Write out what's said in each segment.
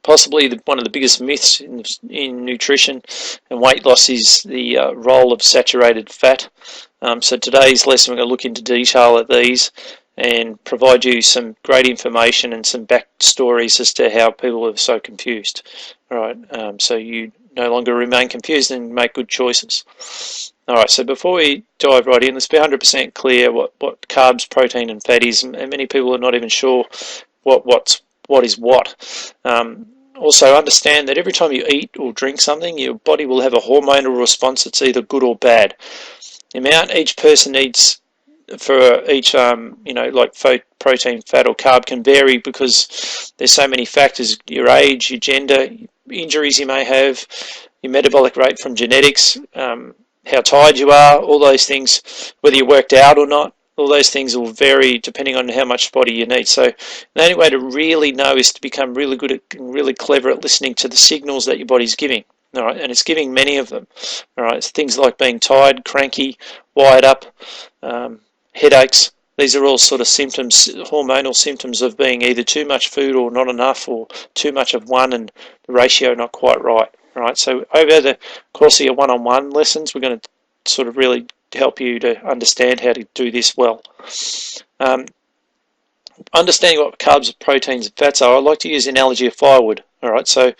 Possibly one of the biggest myths in nutrition and weight loss is the role of saturated fat. So today's lesson we're going to look into detail at these and provide you some great information and some backstories as to how people are so confused. All right, so you no longer remain confused and make good choices. All right, so before we dive right in, let's be 100% clear what carbs, protein, and fat is, and many people are not even sure what is what. Also understand that every time you eat or drink something, your body will have a hormonal response that's either good or bad. The amount each person needs for each, like protein, fat, or carb can vary because there's so many factors: your age, your gender, injuries you may have, your metabolic rate from genetics, how tired you are, all those things, whether you worked out or not. All those things will vary depending on how much body you need. So the only way to really know is to become really good at, really clever at listening to the signals that your body's giving. All right, and it's giving many of them. All right, it's things like being tired, cranky, wired up, headaches. These are all sort of symptoms, hormonal symptoms of being either too much food or not enough, or too much of one and the ratio not quite right. All right, so over the course of your one-on-one lessons, we're going to sort of really help you to understand how to do this well. Understanding what carbs, proteins, and fats are, I like to use the analogy of firewood. All right, so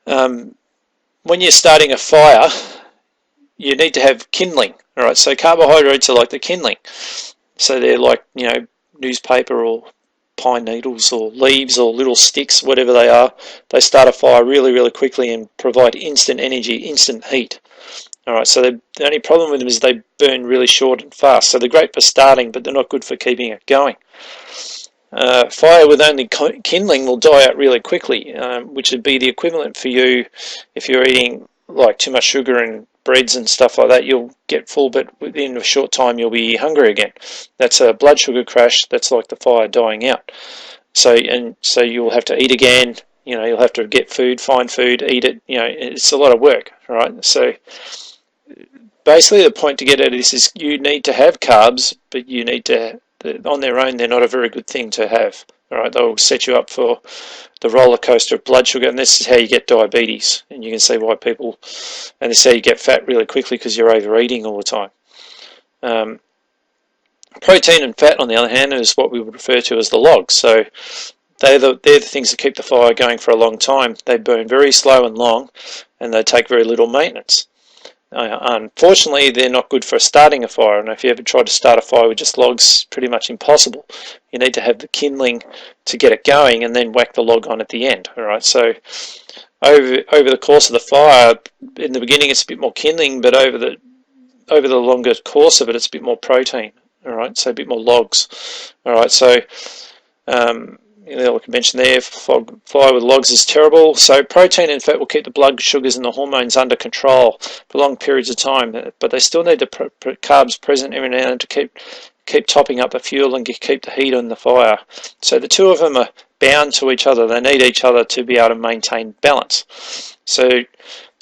when you're starting a fire, you need to have kindling. All right, so carbohydrates are like the kindling. So they're like, newspaper or pine needles or leaves or little sticks, whatever they are. They start a fire really, really quickly and provide instant energy, instant heat. All right, so the only problem with them is they burn really short and fast. So they're great for starting, but they're not good for keeping it going. Fire with only kindling will die out really quickly, which would be the equivalent for you if you're eating like too much sugar and breads and stuff like that. You'll get full, but within a short time you'll be hungry again. That's a blood sugar crash. That's like the fire dying out. So you'll have to eat again. You'll have to get food, find food, eat it. It's a lot of work, right? So basically the point to get out of this is you need to have carbs, but you need to, on their own, they're not a very good thing to have. All right, they'll set you up for the roller coaster of blood sugar, and this is how you get diabetes. And you can see why people, and this is how you get fat really quickly because you're overeating all the time. Protein and fat, on the other hand, is what we would refer to as the logs. So they're the things that keep the fire going for a long time. They burn very slow and long, and they take very little maintenance. Unfortunately, they're not good for starting a fire, and if you ever try to start a fire with just logs, pretty much impossible. You need to have the kindling to get it going and then whack the log on at the end. All right, so over the course of the fire, in the beginning it's a bit more kindling, but over the longer course of it, it's a bit more protein. All right, so a bit more logs. All right, so like I mentioned there, fire with logs is terrible. So protein and fat will keep the blood sugars and the hormones under control for long periods of time, but they still need the carbs present every now and then to keep topping up the fuel and keep the heat on the fire. So the two of them are bound to each other. They need each other to be able to maintain balance. So to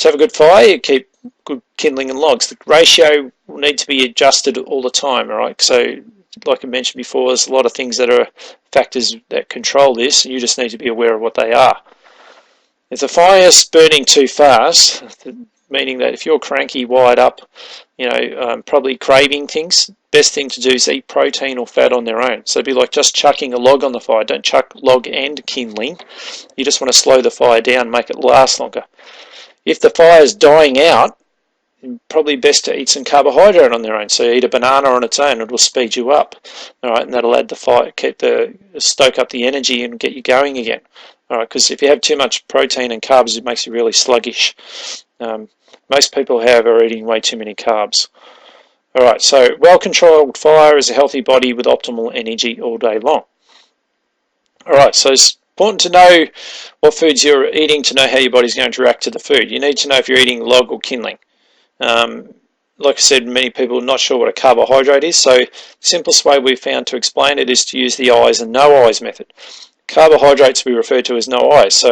have a good fire, you keep good kindling and logs. The ratio will need to be adjusted all the time. All right, so like I mentioned before, there's a lot of things that are factors that control this, and you just need to be aware of what they are. If the fire's burning too fast, meaning that if you're cranky, wired up, probably craving things, best thing to do is eat protein or fat on their own. So it'd be like just chucking a log on the fire. Don't chuck log and kindling. You just want to slow the fire down, make it last longer. If the fire's dying out, probably best to eat some carbohydrate on their own. So eat a banana on its own; it will speed you up. All right, and that'll add the fire, stoke up the energy and get you going again. All right, because if you have too much protein and carbs, it makes you really sluggish. Most people, however, are eating way too many carbs. All right, so well-controlled fire is a healthy body with optimal energy all day long. All right, so it's important to know what foods you're eating to know how your body's going to react to the food. You need to know if you're eating log or kindling. Like I said, many people are not sure what a carbohydrate is, so the simplest way we've found to explain it is to use the eyes and no eyes method. Carbohydrates we refer to as no eyes, so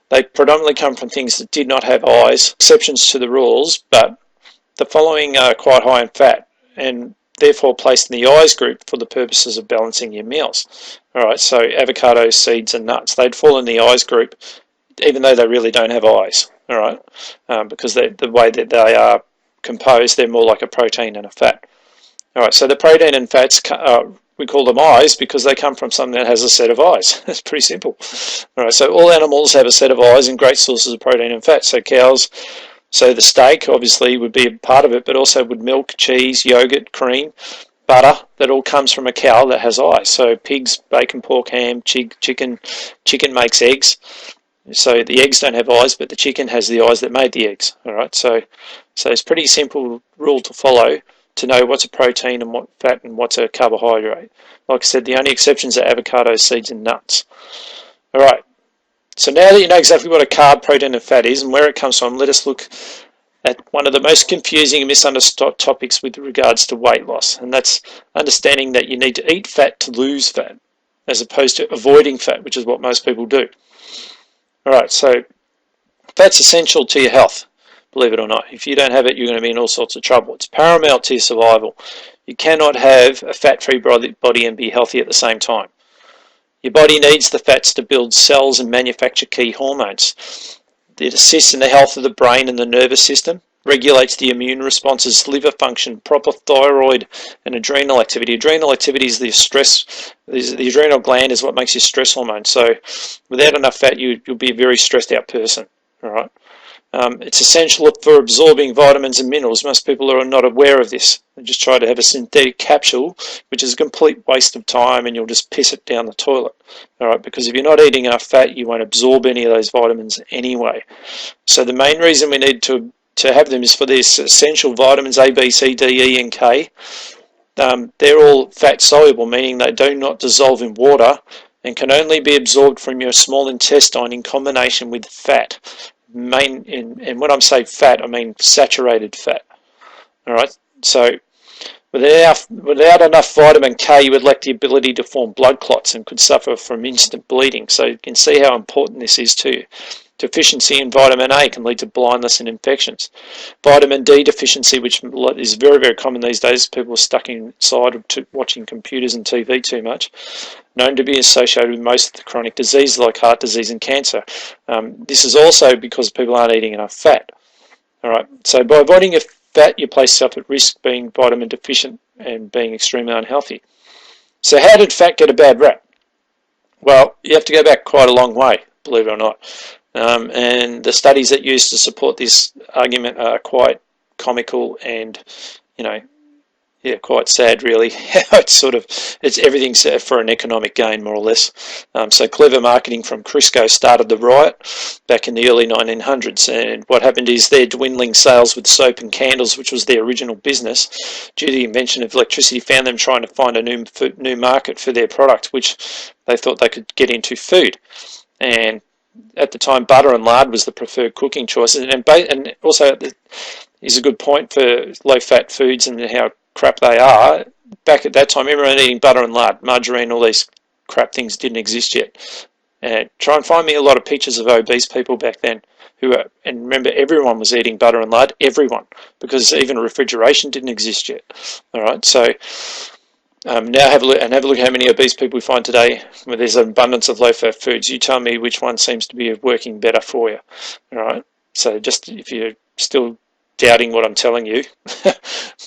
they predominantly come from things that did not have eyes, exceptions to the rules, but the following are quite high in fat and therefore placed in the eyes group for the purposes of balancing your meals. All right, so avocado, seeds, and nuts, they'd fall in the eyes group, even though they really don't have eyes. All right, because the way that they are composed, they're more like a protein and a fat. All right, so the protein and fats, we call them eyes because they come from something that has a set of eyes. It's pretty simple. All right, so all animals have a set of eyes and great sources of protein and fat. So cows, so the steak obviously would be a part of it, but also would milk, cheese, yogurt, cream, butter, that all comes from a cow that has eyes. So pigs, bacon, pork, ham, chicken makes eggs. So the eggs don't have eyes, but the chicken has the eyes that made the eggs. All right, so it's a pretty simple rule to follow to know what's a protein and what fat and what's a carbohydrate. Like I said, the only exceptions are avocados, seeds, and nuts. All right, so now that you know exactly what a carb, protein, and fat is and where it comes from, let us look at one of the most confusing and misunderstood topics with regards to weight loss, and that's understanding that you need to eat fat to lose fat, as opposed to avoiding fat, which is what most people do. All right, so fat's essential to your health, believe it or not. If you don't have it, you're going to be in all sorts of trouble. It's paramount to your survival. You cannot have a fat-free body and be healthy at the same time. Your body needs the fats to build cells and manufacture key hormones. It assists in the health of the brain and the nervous system, regulates the immune responses, liver function, proper thyroid and adrenal activity. Adrenal activity is the stress, the adrenal gland is what makes your stress hormone. So without enough fat, you'll be a very stressed out person. All right. It's essential for absorbing vitamins and minerals. Most people are not aware of this. They just try to have a synthetic capsule, which is a complete waste of time, and you'll just piss it down the toilet. All right, because if you're not eating enough fat, you won't absorb any of those vitamins anyway. So the main reason we need to have them is for these essential vitamins A, B, C, D, E, and K. They're all fat soluble, meaning they do not dissolve in water and can only be absorbed from your small intestine in combination with fat. And when I say fat, I mean saturated fat. All right, so without enough vitamin K, you would lack the ability to form blood clots and could suffer from instant bleeding. So you can see how important this is to you. Deficiency in vitamin A can lead to blindness and infections. Vitamin D deficiency, which is very, very common these days, people are stuck inside watching computers and TV too much, known to be associated with most of the chronic diseases like heart disease and cancer. This is also because people aren't eating enough fat. All right, so by avoiding your fat, you place yourself at risk being vitamin deficient and being extremely unhealthy. So how did fat get a bad rap? Well, you have to go back quite a long way, believe it or not. And the studies that used to support this argument are quite comical and, quite sad, really. It's everything for an economic gain, more or less. So clever marketing from Crisco started the riot back in the early 1900s, and what happened is their dwindling sales with soap and candles, which was their original business, due to the invention of electricity, found them trying to find a new market for their product, which they thought they could get into food. And at the time, butter and lard was the preferred cooking choice, and also is a good point for low-fat foods and how crap they are. Back at that time, everyone eating butter and lard, margarine, all these crap things didn't exist yet. Try and find me a lot of pictures of obese people back then and remember, everyone was eating butter and lard, everyone, because even refrigeration didn't exist yet. All right, so. Now have a look at how many obese people we find today where there's an abundance of low-fat foods. You tell me which one seems to be working better for you. All right. So just if you're still doubting what I'm telling you,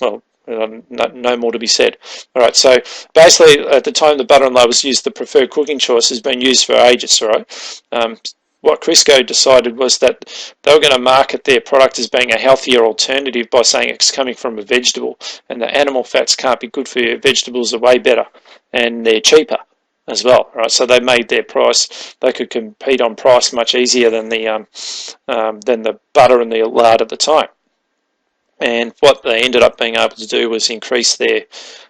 well, no more to be said. All right. So basically, at the time the butter and lard was used, the preferred cooking choice has been used for ages. All right. What Crisco decided was that they were going to market their product as being a healthier alternative by saying it's coming from a vegetable, and the animal fats can't be good for you. Vegetables are way better, and they're cheaper as well, right? So they made their price. They could compete on price much easier than the butter and the lard at the time. And what they ended up being able to do was increase their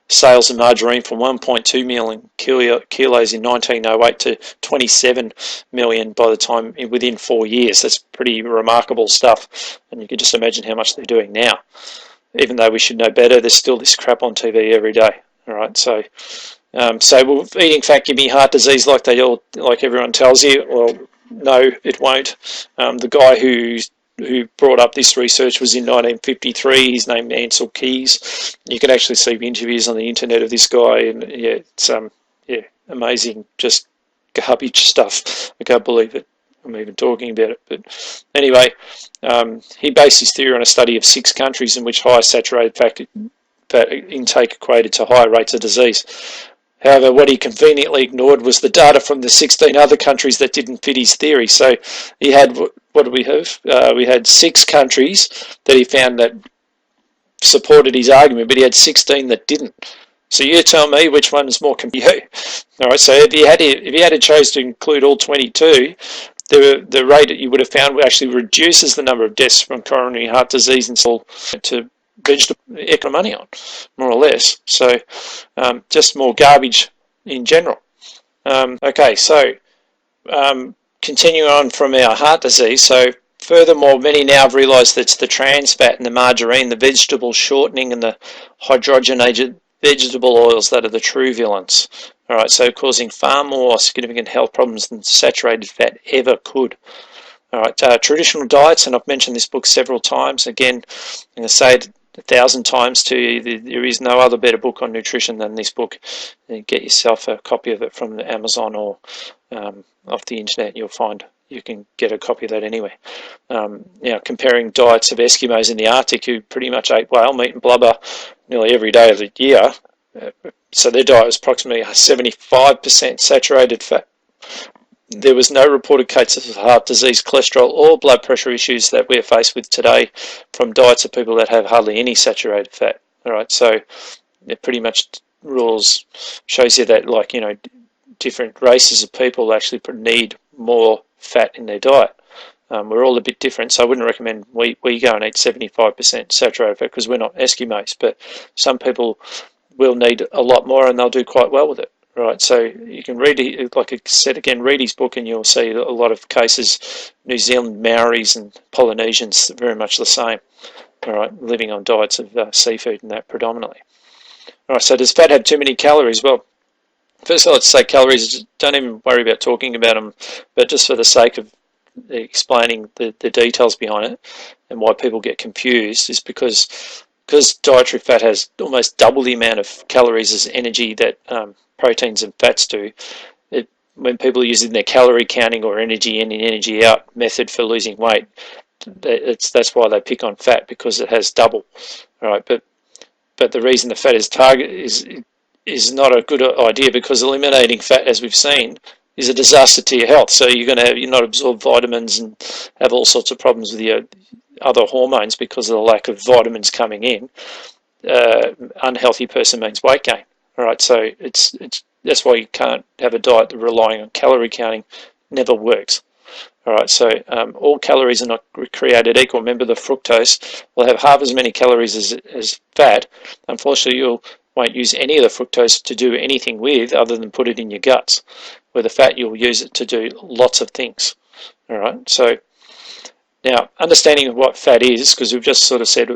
sales of margarine from 1.2 million kilos in 1908 to 27 million by the time within 4 years. That's pretty remarkable stuff, and you can just imagine how much they're doing now. Even though we should know better, there's still this crap on TV every day. All right, so will eating fat give me heart disease like everyone tells you? Well, no, it won't. The guy who brought up this research was in 1953. He's named Ansel Keys. You can actually see interviews on the internet of this guy, and amazing, just garbage stuff. I can't believe it. I'm even talking about it. But anyway, he based his theory on a study of 6 countries in which high saturated fat intake equated to higher rates of disease. However, what he conveniently ignored was the data from the 16 other countries that didn't fit his theory. So he had, what did we have? We had 6 countries that he found that supported his argument, but he had 16 that didn't. So you tell me which one is more compelling. All right. So if he had chose to include all 22, the rate that you would have found actually reduces the number of deaths from coronary heart disease and so to vegetable economic money on, more or less. So just more garbage in general. Okay, so continuing on from our heart disease. So furthermore, many now have realised that it's the trans fat and the margarine, the vegetable shortening and the hydrogenated vegetable oils that are the true villains. All right, so causing far more significant health problems than saturated fat ever could. All right, traditional diets, and I've mentioned this book several times. Again, I'm going to say it 1,000 times to you, there is no other better book on nutrition than this book. Get yourself a copy of it from Amazon or off the internet. You'll find you can get a copy of that anywhere. Comparing diets of Eskimos in the Arctic who pretty much ate whale meat and blubber nearly every day of the year. So their diet was approximately 75% saturated fat. There was no reported cases of heart disease, cholesterol, or blood pressure issues that we're faced with today from diets of people that have hardly any saturated fat. All right, so it pretty much shows you that, different races of people actually need more fat in their diet. We're all a bit different, so I wouldn't recommend we go and eat 75% saturated fat because we're not Eskimos, but some people will need a lot more and they'll do quite well with it. Right, so you can read, like I said again, read his book and you'll see a lot of cases, New Zealand Maoris and Polynesians, very much the same, all right, living on diets of seafood and that predominantly. All right, so does fat have too many calories? Well, first I'd say calories, don't even worry about talking about them, but just for the sake of explaining the details behind it and why people get confused is because dietary fat has almost double the amount of calories as energy that proteins and fats do. When people are using their calorie counting or energy in and energy out method for losing weight, that's why they pick on fat, because it has double. All right, but the reason the fat is target is not a good idea, because eliminating fat, as we've seen, is a disaster to your health. So you're not absorb vitamins and have all sorts of problems with your other hormones because of the lack of vitamins coming in. Unhealthy person means weight gain. All right, so that's why you can't have a diet that relying on calorie counting. Never works. All right, so all calories are not created equal. Remember, the fructose will have half as many calories as fat. Unfortunately, you won't use any of the fructose to do anything with other than put it in your guts. Where the fat, you'll use it to do lots of things. All right, so now understanding of what fat is, because we've just sort of said,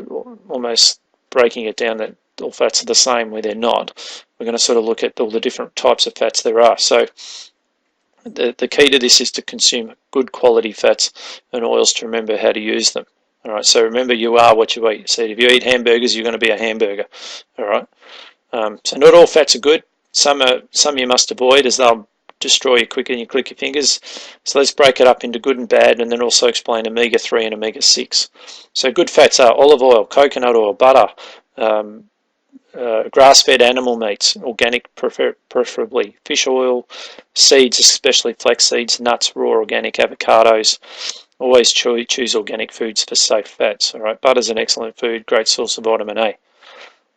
almost breaking it down, that all fats are the same where they're not. We're going to sort of look at all the different types of fats there are. So the key to this is to consume good quality fats and oils to remember how to use them. All right, so remember, you are what you eat. So if you eat hamburgers, you're going to be a hamburger. All right, so not all fats are good. Some you must avoid, as they'll destroy you quicker than you click your fingers. So let's break it up into good and bad, and then also explain omega-3 and omega-6. So good fats are olive oil, coconut oil, butter, grass-fed animal meats, organic preferably, fish oil, seeds, especially flax seeds, nuts, raw organic avocados. Always choose organic foods for safe fats. All right, butter's an excellent food, great source of vitamin A.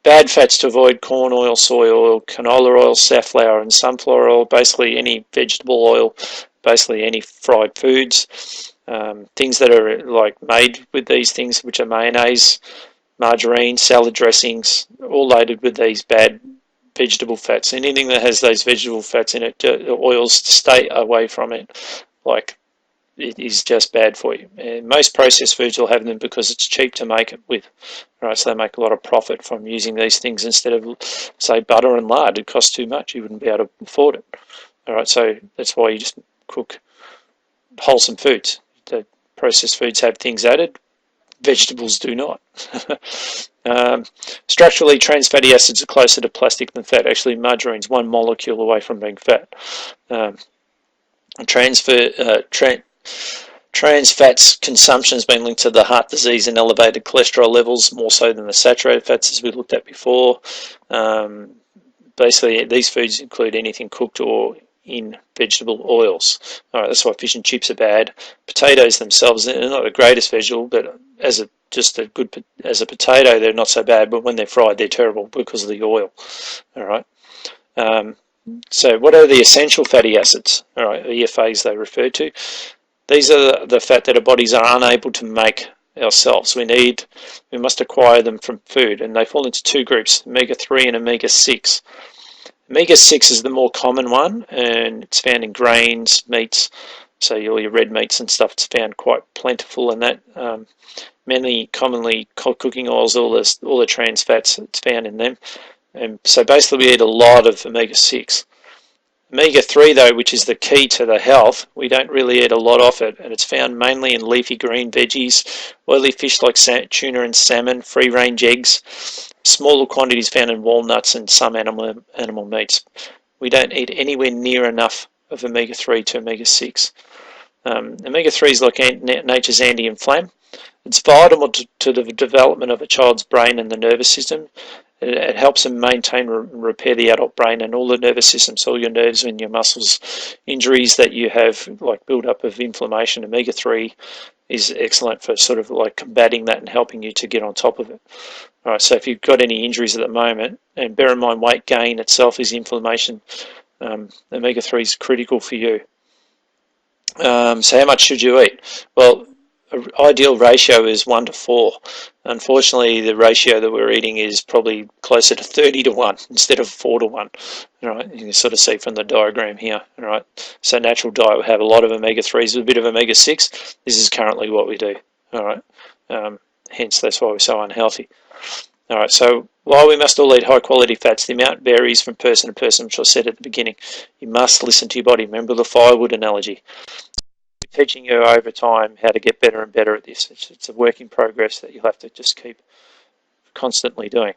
Bad fats to avoid: corn oil, soy oil, canola oil, safflower and sunflower oil, basically any vegetable oil, basically any fried foods, things that are like made with these things, which are mayonnaise, margarine, salad dressings, all loaded with these bad vegetable fats. Anything that has those vegetable fats in it, oils, stay away from it. Like, it is just bad for you. And most processed foods will have them because it's cheap to make it with. Right, so they make a lot of profit from using these things instead of, say, butter and lard. It costs too much. You wouldn't be able to afford it. All right, so that's why you just cook wholesome foods. The processed foods have things added. Vegetables do not. Structurally, trans fatty acids are closer to plastic than fat. Actually, margarine's one molecule away from being fat. Trans fats consumption has been linked to the heart disease and elevated cholesterol levels, more so than the saturated fats, as we looked at before. Basically, these foods include anything cooked or in vegetable oils. All right, that's why fish and chips are bad. Potatoes themselves, they're not the greatest vegetable, but as a potato, they're not so bad. But when they're fried, they're terrible because of the oil. All right. So, what are the essential fatty acids? All right, EFAs they refer to. These are the fat that our bodies are unable to make ourselves. We must acquire them from food, and they fall into two groups: omega-3 and omega-6. Omega-6 is the more common one, and it's found in grains, meats, so all your red meats and stuff. It's found quite plentiful in that. Many commonly cooking oils, all the trans fats, it's found in them. And so basically, we eat a lot of omega-6. Omega-3, though, which is the key to the health, we don't really eat a lot of it, and it's found mainly in leafy green veggies, oily fish like tuna and salmon, free-range eggs, smaller quantities found in walnuts and some animal meats. We don't eat anywhere near enough of omega-3 to omega-6. Omega-3 is like nature's anti-inflammatory. It's vital to the development of a child's brain and the nervous system. It helps them maintain and repair the adult brain and all the nervous systems, all your nerves and your muscles. Injuries that you have, like build-up of inflammation, omega-3 is excellent for sort of like combating that and helping you to get on top of it. All right, so if you've got any injuries at the moment, and bear in mind weight gain itself is inflammation, omega-3 is critical for you. So how much should you eat? Well, ideal ratio is 1 to 4. Unfortunately, the ratio that we're eating is probably closer to 30 to 1 instead of 4 to 1. All right, you can sort of see from the diagram here. All right, so natural diet will have a lot of omega-3s with a bit of omega-6. This is currently what we do. All right, hence that's why we're so unhealthy. All right, so while we must all eat high-quality fats, the amount varies from person to person, which I said at the beginning. You must listen to your body. Remember the firewood analogy. Teaching you over time how to get better and better at this. It's a work in progress that you'll have to just keep constantly doing.